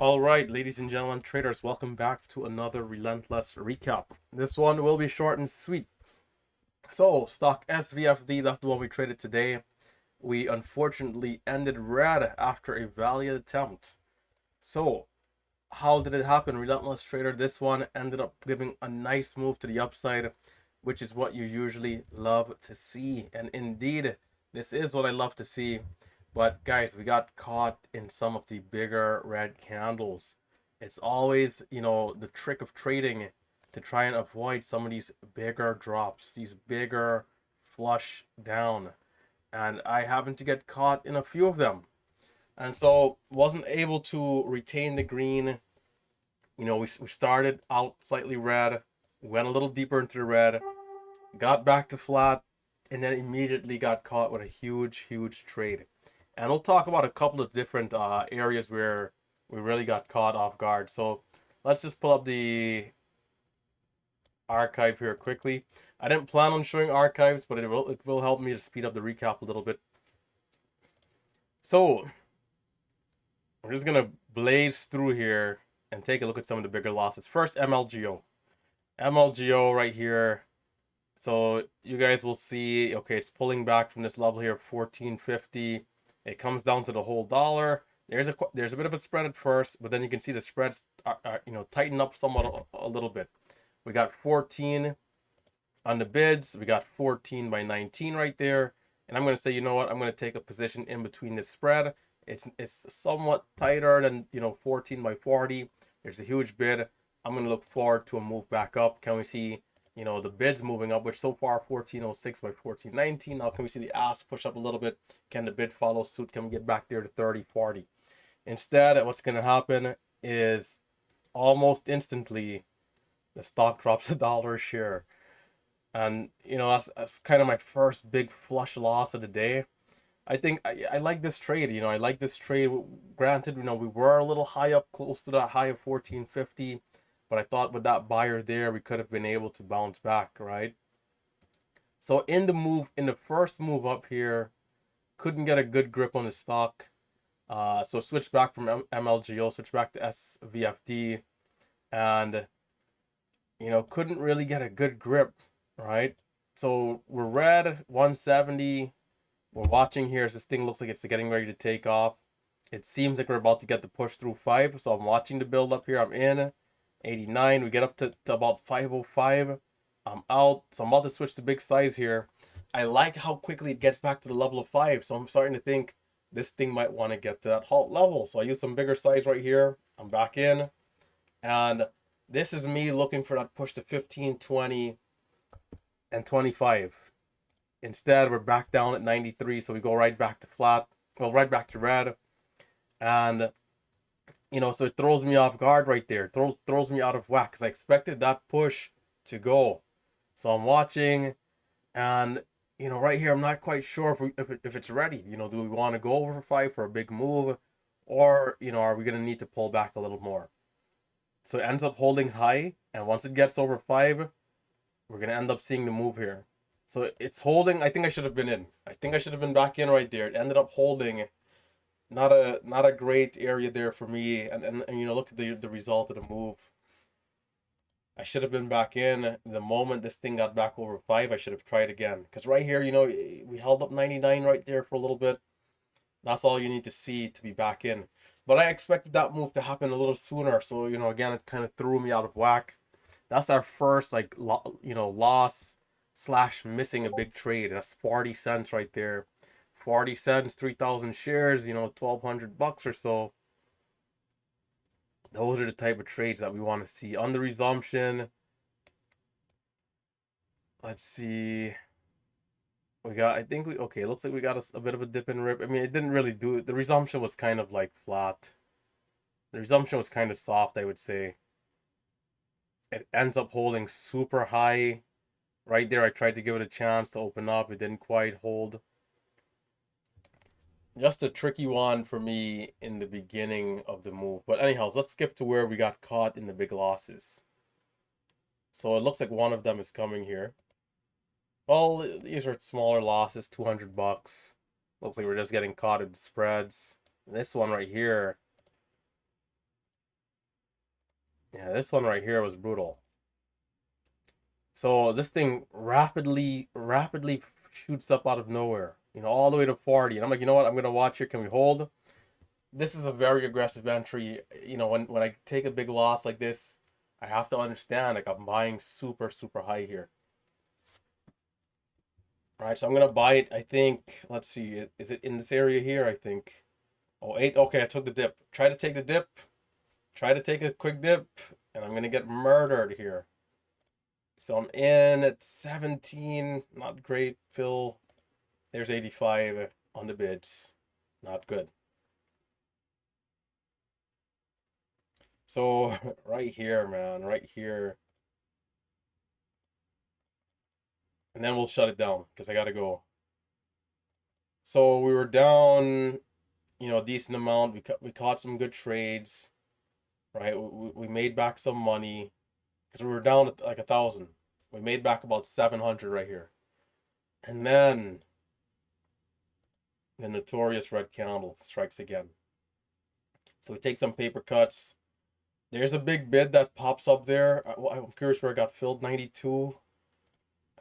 All right, ladies and gentlemen, traders, welcome back to another Relentless recap. This one will be short and sweet. So, stock SVFD, that's the one we traded today. We unfortunately ended red after a valiant attempt. So, how did it happen, Relentless Trader? This one ended up giving a nice move to the upside, which is what you usually love to see. And indeed, this is what I love to see. But guys, we got caught in some of the bigger red candles. It's always, the trick of trading to try and avoid some of these bigger drops, these bigger flush down. And I happened to get caught in a few of them. And so wasn't able to retain the green. We started out slightly red, went a little deeper into the red, got back to flat, and then immediately got caught with a huge trade. And we'll talk about a couple of different areas where we really got caught off guard. So let's just pull up the archive here quickly. I didn't plan on showing archives, but it will help me to speed up the recap a little bit. So we're just gonna blaze through here and take a look at some of the bigger losses. First, MLGO. MLGO right here. So you guys will see, okay, it's pulling back from this level here, 1450. It comes down to the whole dollar. There's a bit of a spread at first, but then you can see the spreads tighten up somewhat a little bit. We got 14 on the bids. We got 14 by 19 right there. And I'm going to say, you know what? I'm going to take a position in between this spread. It's somewhat tighter than, 14 by 40. There's a huge bid. I'm going to look forward to a move back up. Can we see, the bids moving up, which so far 1406 by 1419. Now can we see the ask push up a little bit? Can the bid follow suit? Can we get back there to 30, 40? Instead, what's going to happen is almost instantly the stock drops $1 a share. And that's kind of my first big flush loss of the day. I think I like this trade. I like this trade. Granted, we were a little high up, close to that high of 1450, but I thought with that buyer there, we could have been able to bounce back, right? So in the first move up here, couldn't get a good grip on the stock. So switch back from MLGO, switch back to SVFD, and couldn't really get a good grip, right? So we're red 170. We're watching here as this thing looks like it's getting ready to take off. It seems like we're about to get the push through 5. So I'm watching the build up here. I'm in 89. We get up to about 505. I'm out. So I'm about to switch to big size here. I like how quickly it gets back to the level of 5. So I'm starting to think this thing might want to get to that halt level. So I use some bigger size right here. I'm back in. And this is me looking for that push to 15, 20, and 25. Instead, we're back down at 93, so we go right back to flat. Well, right back to red. And, so it throws me off guard right there. Throws me out of whack because I expected that push to go. So I'm watching, and, right here, I'm not quite sure if it's ready. Do we want to go over for 5 for a big move? Or, are we going to need to pull back a little more? So it ends up holding high, and once it gets over 5, we're going to end up seeing the move here. So it's holding. I think I should have been in. I think I should have been back in right there. It ended up holding. Not a great area there for me. And look at the result of the move. I should have been back in. The moment this thing got back over 5, I should have tried again. Because right here, we held up 99 right there for a little bit. That's all you need to see to be back in. But I expected that move to happen a little sooner. So, again, it kind of threw me out of whack. That's our first, loss slash missing a big trade. That's 40 cents right there. 40 cents, 3,000 shares, $1,200 or so. Those are the type of trades that we want to see. On the resumption, let's see. Okay, it looks like we got a bit of a dip and rip. I mean, it didn't really do it. The resumption was kind of like flat. The resumption was kind of soft, I would say. It ends up holding super high. Right there, I tried to give it a chance to open up. It didn't quite hold. Just a tricky one for me in the beginning of the move. But anyhow, let's skip to where we got caught in the big losses. So it looks like one of them is coming here. Well, these are smaller losses, $200. Looks like we're just getting caught in the spreads. And this one right here, Yeah, this one right here was brutal. So this thing rapidly shoots up out of nowhere, all the way to 40. And I'm like, you know what? I'm gonna watch here. Can we hold? This is a very aggressive entry. When I take a big loss like this, I have to understand like I'm buying super high here. All right, so I'm gonna buy it. I think. Let's see. Is it in this area here? I think. Oh, 8. Okay, I took the dip. Try to take the dip. Try to take a quick dip, and I'm gonna get murdered here. So I'm in at 17. Not great, Phil. There's 85 on the bids. Not good. So right here, man, right here. And then we'll shut it down because I gotta go. So we were down, a decent amount. We caught some good trades, right? We made back some money because we were down at like 1,000. We made back about 700 right here. And then the notorious red candle strikes again. So we take some paper cuts. There's a big bid that pops up there. I'm curious where it got filled. 92.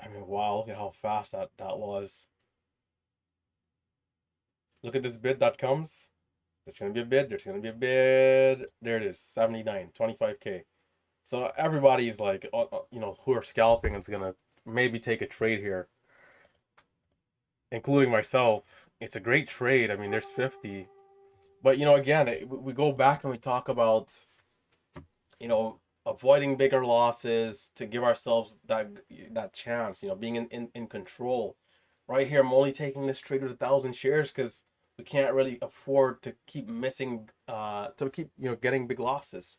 I mean, wow, look at how fast that was. Look at this bid that comes. There's going to be a bid. There's going to be a bid. There it is. 79, 25K. So everybody's like, who are scalping is going to maybe take a trade here, including myself. It's a great trade. I mean, there's 50. But, again, we go back and we talk about, avoiding bigger losses to give ourselves that chance, being in control. Right here, I'm only taking this trade with 1,000 shares because we can't really afford to keep missing, to keep getting big losses,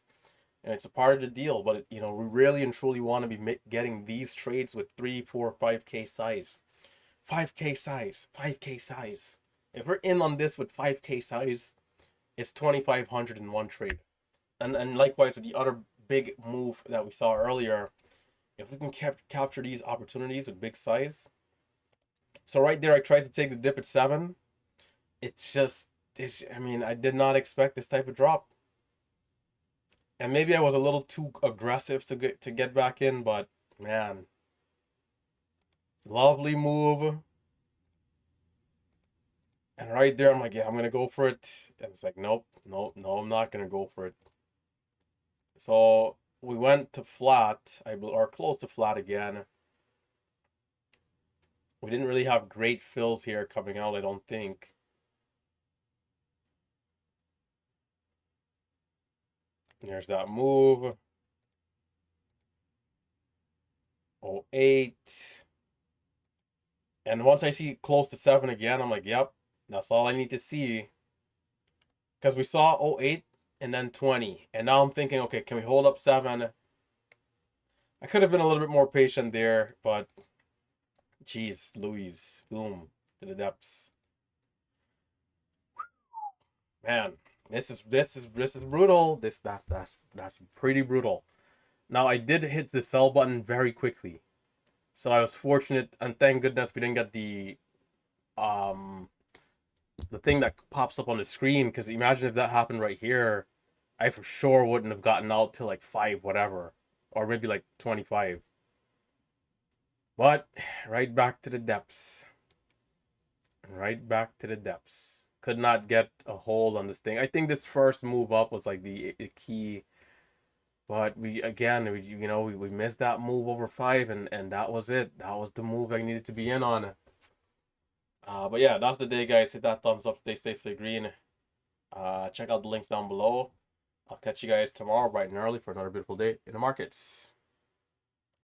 and it's a part of the deal. But we really and truly want to be getting these trades with 3, 4, 5K size, 5K size, 5K size. If we're in on this with 5K size, it's 2,500 in one trade. And likewise with the other big move that we saw earlier, if we can capture these opportunities with big size. So right there, I tried to take the dip at 7. It's just, I mean, I did not expect this type of drop. And maybe I was a little too aggressive to get back in, but man, lovely move. And right there, I'm like, yeah, I'm gonna go for it. And it's like, nope, no, I'm not gonna go for it. So we went to flat, or close to flat again. We didn't really have great fills here coming out, I don't think. There's that move. 08. And once I see close to 7 again, I'm like, yep, that's all I need to see. Because we saw 08 and then 20. And now I'm thinking, okay, can we hold up 7? I could have been a little bit more patient there, but geez, Louise, boom, to the depths. Man, this is brutal. That's pretty brutal. Now I did hit the sell button very quickly. So I was fortunate, and thank goodness we didn't get um the thing that pops up on the screen, because imagine if that happened right here, I for sure wouldn't have gotten out till like 5 whatever, or maybe like 25. But right back to the depths. Right back to the depths. Could not get a hold on this thing. I think this first move up was like the key, but we missed that move over 5, and that was it. That was the move I needed to be in on. But yeah, that's the day, guys. Hit that thumbs up, stay safe, stay green. Check out the links down below. I'll catch you guys tomorrow bright and early for another beautiful day in the markets.